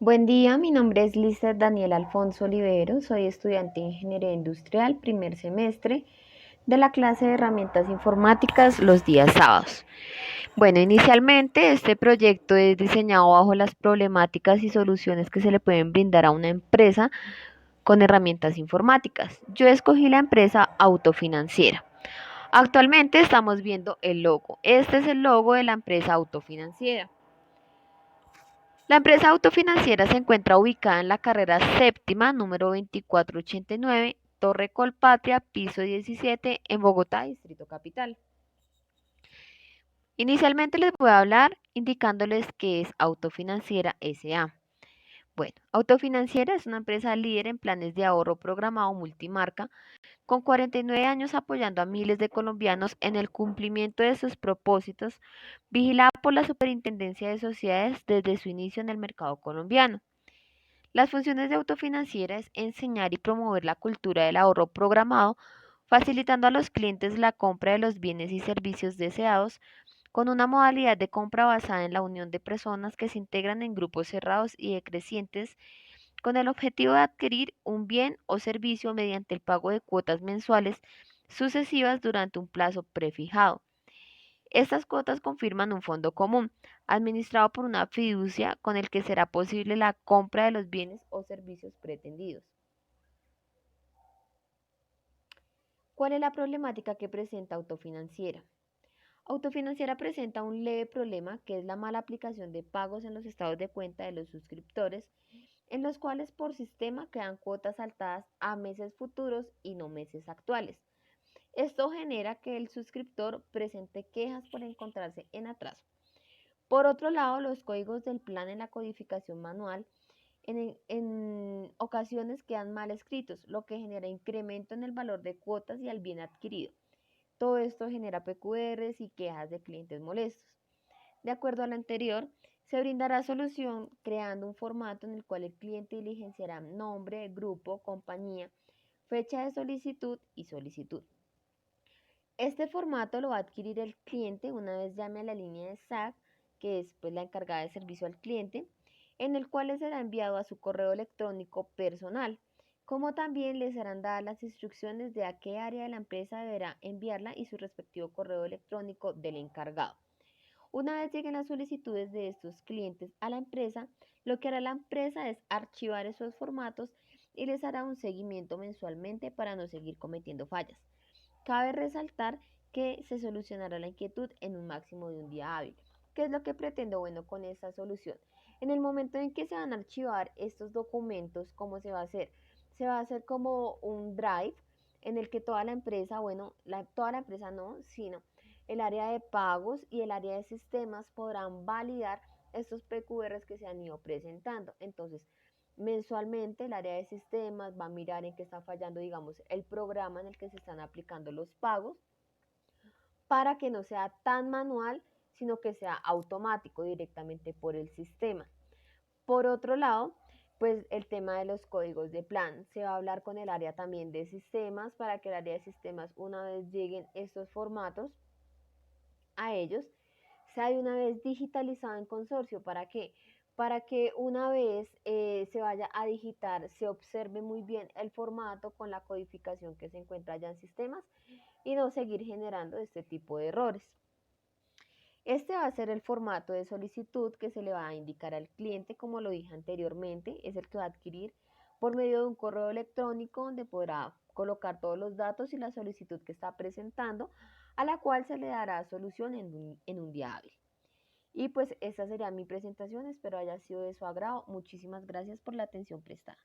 Buen día, mi nombre es Lizeth Daniel Alfonso Olivero, soy estudiante de Ingeniería Industrial, primer semestre de la clase de herramientas informáticas los días sábados. Bueno, inicialmente este proyecto es diseñado bajo las problemáticas y soluciones que se le pueden brindar a una empresa con herramientas informáticas. Yo escogí la empresa Autofinanciera. Actualmente estamos viendo el logo. Este es el logo de la empresa Autofinanciera. La empresa autofinanciera se encuentra ubicada en la carrera séptima, número 2489, Torre Colpatria, piso 17, en Bogotá, Distrito Capital. Inicialmente les voy a hablar indicándoles qué es Autofinanciera S.A. Bueno, Autofinanciera es una empresa líder en planes de ahorro programado multimarca, con 49 años apoyando a miles de colombianos en el cumplimiento de sus propósitos, vigilada por la Superintendencia de Sociedades desde su inicio en el mercado colombiano. Las funciones de Autofinanciera es enseñar y promover la cultura del ahorro programado, facilitando a los clientes la compra de los bienes y servicios deseados con una modalidad de compra basada en la unión de personas que se integran en grupos cerrados y decrecientes con el objetivo de adquirir un bien o servicio mediante el pago de cuotas mensuales sucesivas durante un plazo prefijado. Estas cuotas confirman un fondo común, administrado por una fiducia con el que será posible la compra de los bienes o servicios pretendidos. ¿Cuál es la problemática que presenta Autofinanciera? Autofinanciera presenta un leve problema que es la mala aplicación de pagos en los estados de cuenta de los suscriptores, en los cuales por sistema quedan cuotas saltadas a meses futuros y no meses actuales. Esto genera que el suscriptor presente quejas por encontrarse en atraso. Por otro lado, los códigos del plan en la codificación manual en ocasiones quedan mal escritos, lo que genera incremento en el valor de cuotas y al bien adquirido. Todo esto genera PQRs y quejas de clientes molestos. De acuerdo a lo anterior, se brindará solución creando un formato en el cual el cliente diligenciará nombre, grupo, compañía, fecha de solicitud y solicitud. Este formato lo va a adquirir el cliente una vez llame a la línea de SAC, que es pues, la encargada de servicio al cliente, en el cual le será enviado a su correo electrónico personal, como también le serán dadas las instrucciones de a qué área de la empresa deberá enviarla y su respectivo correo electrónico del encargado. Una vez lleguen las solicitudes de estos clientes a la empresa, lo que hará la empresa es archivar esos formatos y les hará un seguimiento mensualmente para no seguir cometiendo fallas. Cabe resaltar que se solucionará la inquietud en un máximo de un día hábil. ¿Qué es lo que pretendo bueno con esta solución? En el momento en que se van a archivar estos documentos, ¿cómo se va a hacer? Se va a hacer como un drive en el que toda la empresa, bueno, toda la empresa no, sino el área de pagos y el área de sistemas podrán validar estos PQRs que se han ido presentando. Entonces, mensualmente el área de sistemas va a mirar en qué está fallando, digamos, el programa en el que se están aplicando los pagos para que no sea tan manual, sino que sea automático directamente por el sistema. Por otro lado, pues el tema de los códigos de plan. Se va a hablar con el área también de sistemas para que el área de sistemas, una vez lleguen estos formatos a ellos, sea de una vez digitalizado en consorcio. ¿Para qué? Para que una vez se vaya a digitar, se observe muy bien el formato con la codificación que se encuentra ya en sistemas y no seguir generando este tipo de errores. Este va a ser el formato de solicitud que se le va a indicar al cliente, como lo dije anteriormente, es el que va a adquirir por medio de un correo electrónico donde podrá colocar todos los datos y la solicitud que está presentando, a la cual se le dará solución en un día hábil. Y pues esta sería mi presentación, espero haya sido de su agrado. Muchísimas gracias por la atención prestada.